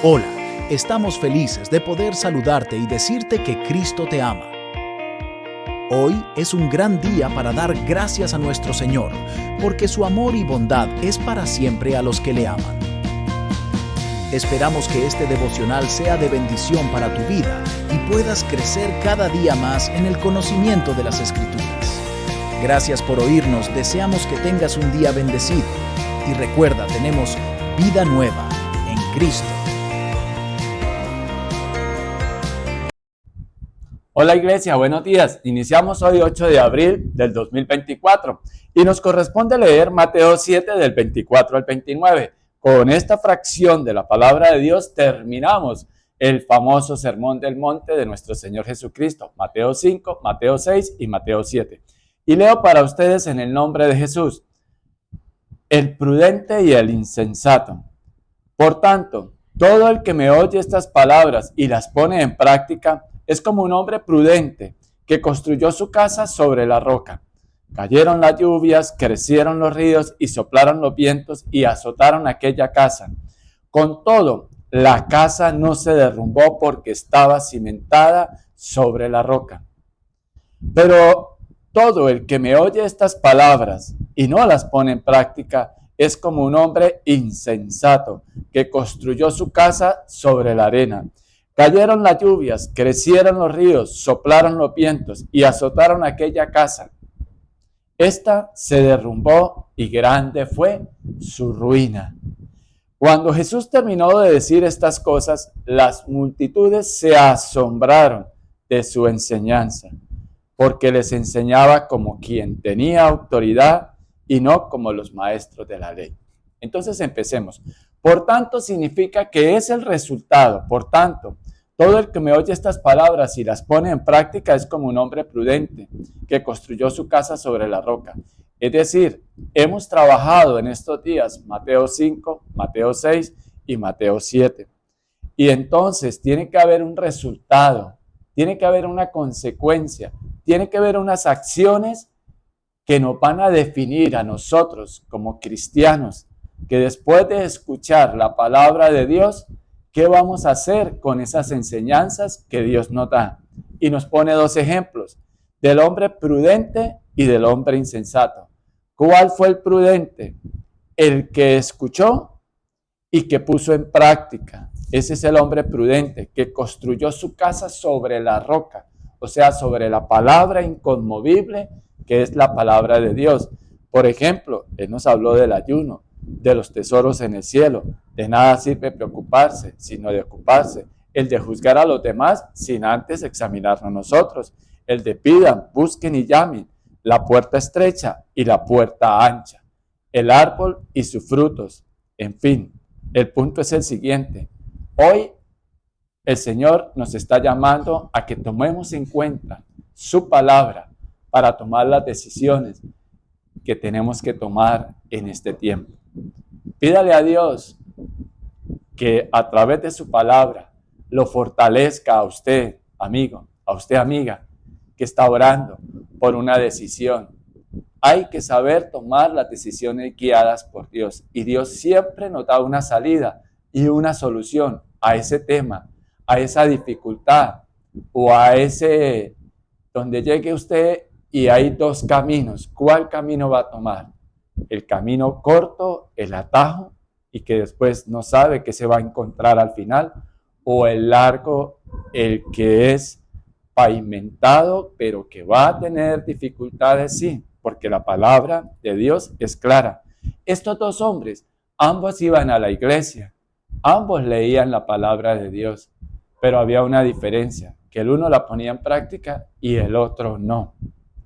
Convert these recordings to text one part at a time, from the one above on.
Hola, estamos felices de poder saludarte y decirte que Cristo te ama. Hoy es un gran día para dar gracias a nuestro Señor, porque su amor y bondad es para siempre a los que le aman. Esperamos que este devocional sea de bendición para tu vida y puedas crecer cada día más en el conocimiento de las Escrituras. Gracias por oírnos, deseamos que tengas un día bendecido. Y recuerda, tenemos vida nueva en Cristo. Hola Iglesia, buenos días. Iniciamos hoy 8 de abril del 2024 y nos corresponde leer Mateo 7 del 24 al 29. Con esta fracción de la palabra de Dios terminamos el famoso Sermón del Monte de nuestro Señor Jesucristo, Mateo 5, Mateo 6 y Mateo 7. Y leo para ustedes en el nombre de Jesús: el prudente y el insensato. Por tanto, todo el que me oye estas palabras y las pone en práctica es como un hombre prudente que construyó su casa sobre la roca. Cayeron las lluvias, crecieron los ríos y soplaron los vientos y azotaron aquella casa. Con todo, la casa no se derrumbó porque estaba cimentada sobre la roca. Pero todo el que me oye estas palabras y no las pone en práctica es como un hombre insensato que construyó su casa sobre la arena. Cayeron las lluvias, crecieron los ríos, soplaron los vientos y azotaron aquella casa. Esta se derrumbó y grande fue su ruina. Cuando Jesús terminó de decir estas cosas, las multitudes se asombraron de su enseñanza, porque les enseñaba como quien tenía autoridad y no como los maestros de la ley. Entonces empecemos. Por tanto, significa que es el resultado. Por tanto, todo el que me oye estas palabras y las pone en práctica es como un hombre prudente que construyó su casa sobre la roca. Es decir, hemos trabajado en estos días Mateo 5, Mateo 6 y Mateo 7. Y entonces tiene que haber un resultado, tiene que haber una consecuencia, tiene que haber unas acciones que nos van a definir a nosotros como cristianos, que después de escuchar la palabra de Dios, ¿qué vamos a hacer con esas enseñanzas que Dios nos da? Y nos pone dos ejemplos, del hombre prudente y del hombre insensato. ¿Cuál fue el prudente? El que escuchó y que puso en práctica. Ese es el hombre prudente, que construyó su casa sobre la roca, o sea, sobre la palabra inconmovible, que es la palabra de Dios. Por ejemplo, Él nos habló del ayuno, de los tesoros en el cielo. De nada sirve preocuparse, sino de ocuparse. El de juzgar a los demás sin antes examinarnos nosotros. El de pidan, busquen y llamen. La puerta estrecha y la puerta ancha. El árbol y sus frutos. En fin, el punto es el siguiente. Hoy el Señor nos está llamando a que tomemos en cuenta su palabra para tomar las decisiones que tenemos que tomar en este tiempo. Pídale a Dios que a través de su palabra lo fortalezca a usted, amigo, a usted, amiga, que está orando por una decisión. Hay que saber tomar las decisiones guiadas por Dios, y Dios siempre nos da una salida y una solución a ese tema, a esa dificultad o a ese donde llegue usted y hay dos caminos. ¿Cuál camino va a tomar? El camino corto, el atajo, y que después no sabe qué se va a encontrar al final, o el largo, el que es pavimentado, pero que va a tener dificultades, sí, porque la palabra de Dios es clara. Estos dos hombres, ambos iban a la iglesia, ambos leían la palabra de Dios, pero había una diferencia, que el uno la ponía en práctica y el otro no.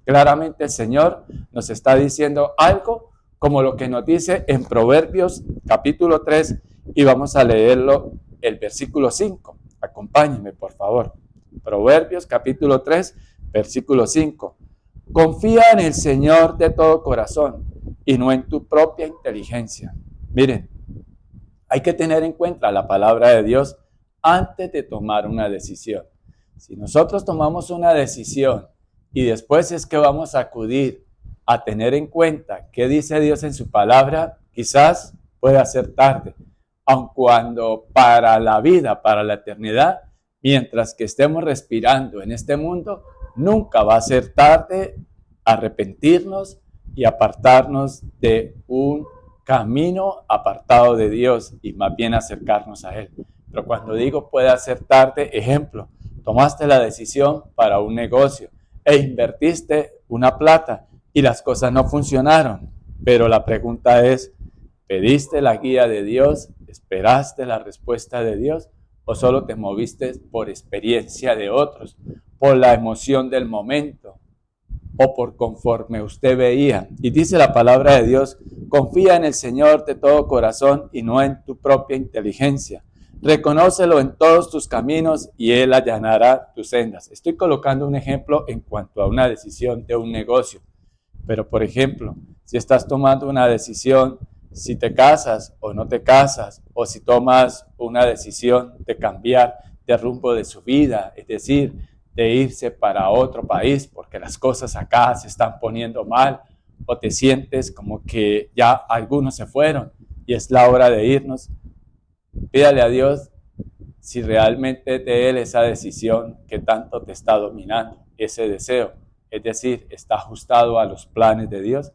Claramente el Señor nos está diciendo algo como lo que nos dice en Proverbios capítulo 3, y vamos a leerlo el versículo 5. Acompáñenme, por favor. Proverbios capítulo 3, versículo 5. Confía en el Señor de todo corazón y no en tu propia inteligencia. Miren, hay que tener en cuenta la palabra de Dios antes de tomar una decisión. Si nosotros tomamos una decisión y después es que vamos a acudir a tener en cuenta qué dice Dios en su palabra, quizás pueda ser tarde. aun cuando para la vida, para la eternidad, mientras que estemos respirando en este mundo, nunca va a ser tarde arrepentirnos y apartarnos de un camino apartado de Dios y más bien acercarnos a Él. Pero cuando digo puede ser tarde, ejemplo, tomaste la decisión para un negocio e invertiste una plata y las cosas no funcionaron, pero la pregunta es, ¿pediste la guía de Dios? ¿Esperaste la respuesta de Dios? ¿O solo te moviste por experiencia de otros, por la emoción del momento o por conforme usted veía? Y dice la palabra de Dios, confía en el Señor de todo corazón y no en tu propia inteligencia. Reconócelo en todos tus caminos y Él allanará tus sendas. Estoy colocando un ejemplo en cuanto a una decisión de un negocio. Pero, por ejemplo, si estás tomando una decisión, si te casas o no te casas, o si tomas una decisión de cambiar de rumbo de su vida, es decir, de irse para otro país porque las cosas acá se están poniendo mal, o te sientes como que ya algunos se fueron y es la hora de irnos, pídale a Dios si realmente de Él esa decisión que tanto te está dominando, ese deseo, es decir, está ajustado a los planes de Dios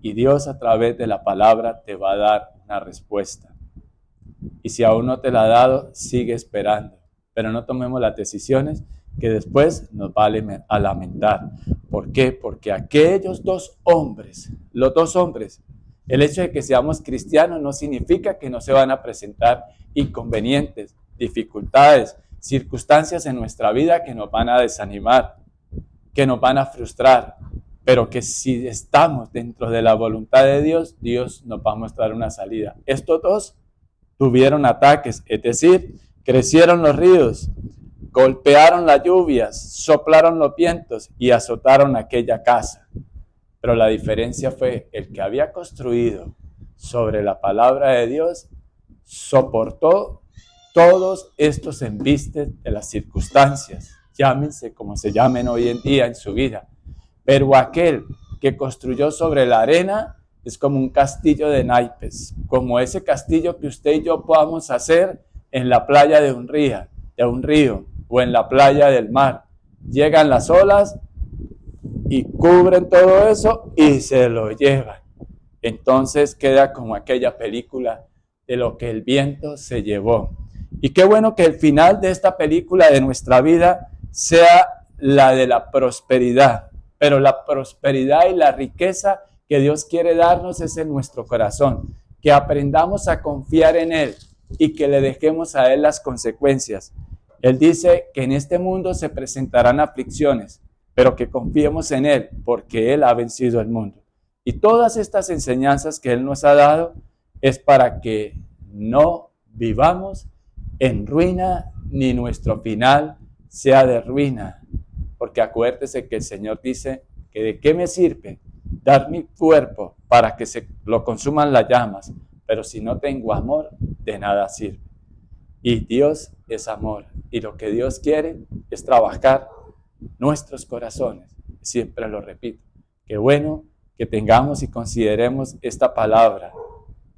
y Dios a través de la palabra te va a dar una respuesta. Y si aún no te la ha dado, sigue esperando, pero no tomemos las decisiones que después nos va a lamentar. ¿Por qué? Porque aquellos dos hombres, los dos hombres, el hecho de que seamos cristianos no significa que no se van a presentar inconvenientes, dificultades, circunstancias en nuestra vida que nos van a desanimar, que nos van a frustrar, pero que si estamos dentro de la voluntad de Dios, Dios nos va a mostrar una salida. Estos dos tuvieron ataques, es decir, crecieron los ríos, golpearon las lluvias, soplaron los vientos y azotaron aquella casa. Pero la diferencia fue el que había construido sobre la palabra de Dios, soportó todos estos embistes de las circunstancias, llámense como se llamen hoy en día en su vida. Pero aquel que construyó sobre la arena es como un castillo de naipes, como ese castillo que usted y yo podamos hacer en la playa de un río o en la playa del mar. Llegan las olas y cubren todo eso y se lo llevan. Entonces queda como aquella película de lo que el viento se llevó. Y qué bueno que el final de esta película de nuestra vida sea la de la prosperidad, pero la prosperidad y la riqueza que Dios quiere darnos es en nuestro corazón, que aprendamos a confiar en Él y que le dejemos a Él las consecuencias. Él dice que en este mundo se presentarán aflicciones, pero que confiemos en Él porque Él ha vencido el mundo. Y todas estas enseñanzas que Él nos ha dado es para que no vivamos en ruina ni nuestro final sea de ruina. Porque acuérdese que el Señor dice que de qué me sirve dar mi cuerpo para que se lo consuman las llamas, pero si no tengo amor, de nada sirve. Y Dios es amor, y lo que Dios quiere es trabajar nuestros corazones. Siempre lo repito, qué bueno que tengamos y consideremos esta palabra,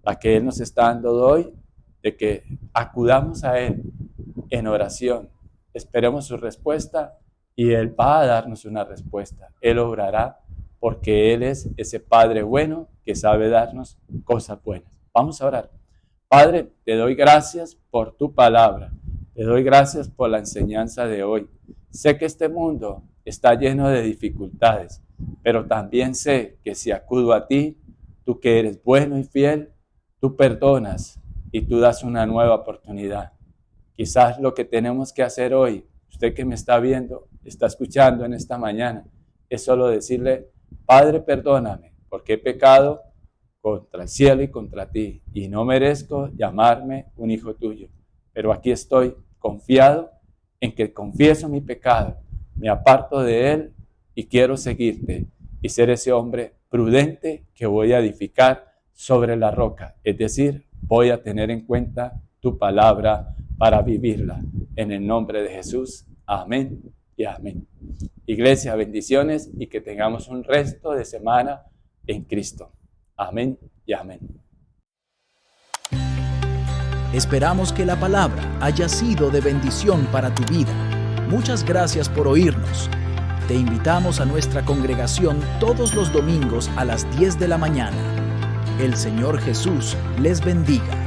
la que Él nos está dando hoy, de que acudamos a Él en oración, esperemos su respuesta y Él va a darnos una respuesta. Él obrará porque Él es ese Padre bueno que sabe darnos cosas buenas. Vamos a orar. Padre, te doy gracias por tu palabra. Te doy gracias por la enseñanza de hoy. Sé que este mundo está lleno de dificultades, pero también sé que si acudo a ti, tú que eres bueno y fiel, tú perdonas y tú das una nueva oportunidad. Quizás lo que tenemos que hacer hoy, usted que me está viendo, está escuchando en esta mañana, es solo decirle, Padre, perdóname, porque he pecado contra el cielo y contra ti, y no merezco llamarme un hijo tuyo. Pero aquí estoy confiado en que confieso mi pecado, me aparto de él y quiero seguirte y ser ese hombre prudente que voy a edificar sobre la roca. Es decir, voy a tener en cuenta tu palabra para vivirla. En el nombre de Jesús, amén y amén. Iglesia, bendiciones y que tengamos un resto de semana en Cristo. Amén y amén. Esperamos que la palabra haya sido de bendición para tu vida. Muchas gracias por oírnos. Te invitamos a nuestra congregación todos los domingos a las 10 de la mañana. El Señor Jesús les bendiga.